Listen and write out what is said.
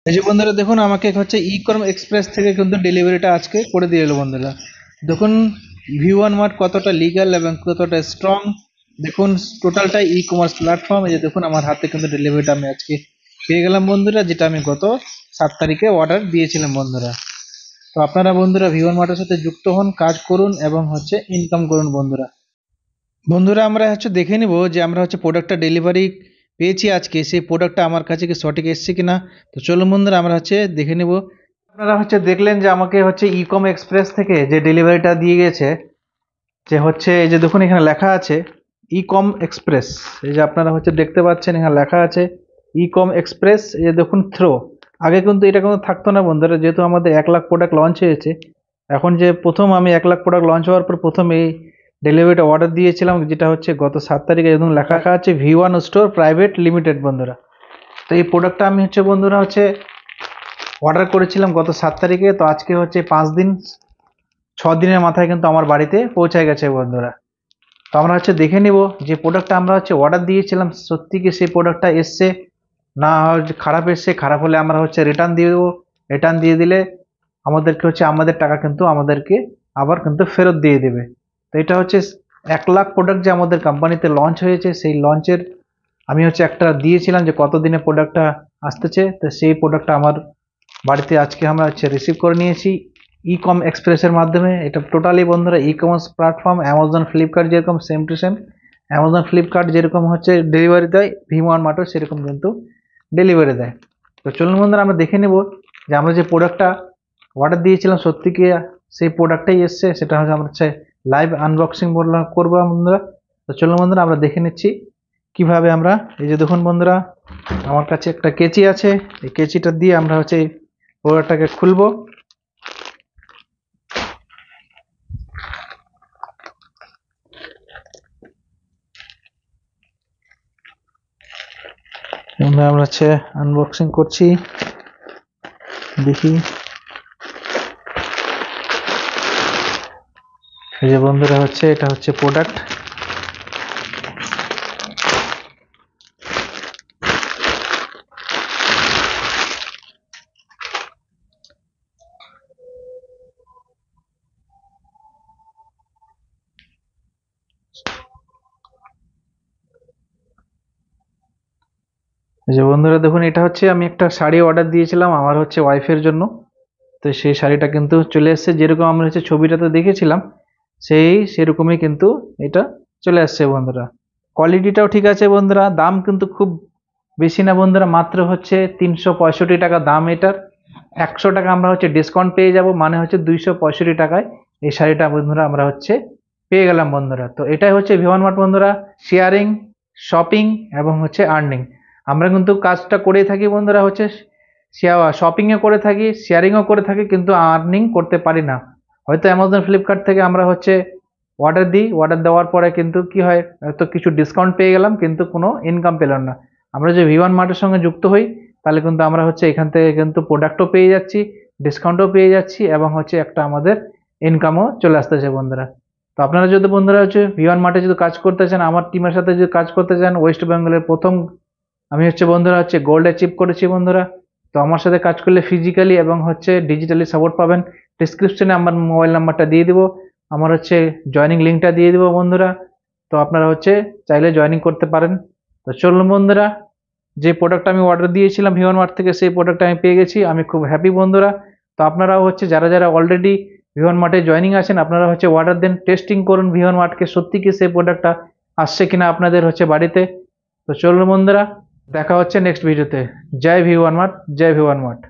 এই যে বন্ধুরা দেখুন আমাকে হচ্ছে ই-কর্ম এক্সপ্রেস থেকে কিন্তু ডেলিভারিটা আজকে করে দিয়ে এলো বন্ধুরা। দেখুন ভি1 মার্ট কতটা লিগ্যাল এবং কতটা স্ট্রং। দেখুন টোটালটা ই কমার্স প্ল্যাটফর্ম। এই যে দেখুন আমার হাতে কিন্তু ডেলিভারিটা আমি আজকে পেয়ে গেলাম বন্ধুরা, যেটা আমি গত 7 তারিখে অর্ডার দিয়েছিলাম বন্ধুরা। তো আপনারা বন্ধুরা ভি1 মার্টের সাথে যুক্ত হন, কাজ করুন এবং হচ্ছে ইনকাম করুন বন্ধুরা। বন্ধুরা আমরা হচ্ছে দেখে নিব যে আমরা হচ্ছে প্রোডাক্টটা ডেলিভারি পেয়েছি আজকে, সেই প্রোডাক্টটা আমার কাছে কি সঠিক এসছে কিনা। তো চলুন বন্ধুরা আমরা হচ্ছে দেখে নিব। আপনারা হচ্ছে দেখলেন যে আমাকে হচ্ছে ই-কম এক্সপ্রেস থেকে যে ডেলিভারিটা দিয়ে গেছে, যে হচ্ছে এই যে দেখুন এখানে লেখা আছে ই-কম এক্সপ্রেস। এই যে আপনারা হচ্ছে দেখতে পাচ্ছেন এখানে লেখা আছে ই-কম এক্সপ্রেস। এই যে দেখুন থ্রো। আগে কিন্তু এটা কিন্তু থাকতো না বন্ধুরা, যেহেতু আমাদের 1 লাখ প্রোডাক্ট লঞ্চ হয়েছে। এখন যে প্রথম আমি 1 লাখ প্রোডাক্ট লঞ্চ হওয়ার পর প্রথম এই ডেলিভারিটা অর্ডার দিয়েছিলাম, যেটা হচ্ছে গত 7 তারিখে এবং লেখা আছে ভি1 স্টোর প্রাইভেট লিমিটেড বন্ধুরা। তো এই প্রোডাক্টটা আমি হচ্ছে বন্ধুরা হচ্ছে অর্ডার করেছিলাম গত 7 তারিখে। তো আজকে হচ্ছে 5 দিন 6 দিনের মাথায় কিন্তু আমার বাড়িতে পৌঁছে গেছে বন্ধুরা। তো আমরা হচ্ছে দেখে নিব যে প্রোডাক্টটা আমরা হচ্ছে অর্ডার দিয়েছিলাম সত্যি কি সেই প্রোডাক্টটা এসছে না হচ্ছে খারাপ এসছে। খারাপ হলে আমরা হচ্ছে রিটার্ন দিয়ে দেবো। রিটার্ন দিয়ে দিলে আমাদেরকে হচ্ছে আমাদের টাকা কিন্তু আমাদেরকে আবার কিন্তু ফেরত দিয়ে দেবে। তো এটা হচ্ছে 1 লাখ প্রোডাক্ট যে আমাদের কোম্পানিতে লঞ্চ হয়েছে, সেই লঞ্চের আমি হচ্ছে একটা দিয়েছিলাম যে কতদিনে প্রোডাক্টটা আসতেছে। তো সেই প্রোডাক্টটা আমার বাড়িতে আজকে আমরা হচ্ছে রিসিভ করে নিয়েছি ই-কম এক্সপ্রেসের মাধ্যমে। এটা টোটালি বন্ধুরা e commerce platform. Amazon Flipkart যেরকম same to same, Amazon Flipkart যেরকম হচ্ছে ডেলিভারি দেয় ভি1 মার্টও সেরকম কিন্তু ডেলিভারি দেয়। তো চলুন বন্ধুরা আমরা দেখে নেব যে আমরা যে প্রোডাক্টটা অর্ডার দিয়েছিলাম সত্যি কি সেই প্রোডাক্টটাই এসছে। সেটা হচ্ছে আমরা হচ্ছে লাইভ আনবক্সিং করবো বন্ধুরা। তো চলুন বন্ধুরা আমরা দেখে নিচ্ছি কিভাবে আমরা। এই যে দেখুন বন্ধুরা আমার কাছে একটা কেচি আছে, এই কেচিটা দিয়ে আমরা হচ্ছে প্রোডাক্টটাকে খুলবো। আমরা হচ্ছে আনবক্সিং করছি, দেখি। এই যে বন্ধুরা হচ্ছে এটা হচ্ছে প্রোডাক্ট। এই যে বন্ধুরা দেখুন এটা হচ্ছে আমি একটা শাড়ি অর্ডার দিয়েছিলাম আমার হচ্ছে ওয়াইফের জন্য। তো সেই শাড়িটা কিন্তু চলে এসেছে, যেরকম আমরা হচ্ছে ছবিটাতে দেখেছিলাম সেরকমই কিন্তু এটা চলে আসছে বন্ধুরা। কোয়ালিটিটাও ঠিক আছে বন্ধুরা। দাম কিন্তু খুব বেশি না বন্ধুরা, মাত্র হচ্ছে 365 টাকা দাম এটার। 100 টাকা আমরা হচ্ছে ডিসকাউন্ট পেয়ে যাব, মানে হচ্ছে 265 টাকায় এই শাড়িটা বন্ধুরা আমরা হচ্ছে পেয়ে গেলাম বন্ধুরা। তো এটাই হচ্ছে ভি1 মার্ট বন্ধুরা, শেয়ারিং, শপিং এবং হচ্ছে আর্নিং। আমরা কিন্তু কাজটা করেই থাকি বন্ধুরা, হচ্ছে শপিংও করে থাকি, শেয়ারিংও করে থাকি, কিন্তু আর্নিং করতে পারি না। হয়তো অ্যামাজন ফ্লিপকার্ট থেকে আমরা হচ্ছে অর্ডার দিই, অর্ডার দেওয়ার পরে কিন্তু কি হয়, হয়তো কিছু ডিসকাউন্ট পেয়ে গেলাম কিন্তু কোনো ইনকাম পেলাম না। আমরা যে ভি1 মার্টের সঙ্গে যুক্ত হই তাহলে কিন্তু আমরা হচ্ছে এখান থেকে কিন্তু প্রোডাক্টও পেয়ে যাচ্ছি, ডিসকাউন্টও পেয়ে যাচ্ছি এবং হচ্ছে একটা আমাদের ইনকামও চলে আসতেছে বন্ধুরা। তো আপনারা যদি বন্ধুরা হচ্ছে ভি1 মার্টে যদি কাজ করতে চান, আমার টিমের সাথে যদি কাজ করতে চান, ওয়েস্ট বেঙ্গলের প্রথম আমি হচ্ছে বন্ধুরা হচ্ছে গোল্ড অ্যাচিভ করেছি বন্ধুরা। তো আমার সাথে কাজ করলে ফিজিক্যালি এবং হচ্ছে ডিজিটালি সাপোর্ট পাবেন। ডিসক্রিপশনে আমার মোবাইল নাম্বারটা দিয়ে দিব, আমার হচ্ছে জয়নিং লিঙ্কটা দিয়ে দিব বন্ধুরা। তো আপনারা হচ্ছে চাইলে জয়নিং করতে পারেন। তো চলুন বন্ধুরা, যে প্রোডাক্ট আমি অর্ডার দিয়েছিলাম ভি1 মার্ট থেকে সেই প্রোডাক্ট আমি পেয়ে গেছি, আমি খুব হ্যাপি বন্ধুরা। তো আপনারাও হচ্ছে যারা যারা অলরেডি ভি1 মার্টে জয়নিং আছেন আপনারা হচ্ছে অর্ডার দেন, টেস্টিং করুন ভি1 মার্টকে সত্যি কি সেই প্রোডাক্টটা আসছে কিনা আপনাদের হচ্ছে বাড়িতে। তো চলুন বন্ধুরা, দেখা হচ্ছে নেক্সট ভিডিওতে। জয় ভি1 মার্ট, জয় ভি1 মার্ট।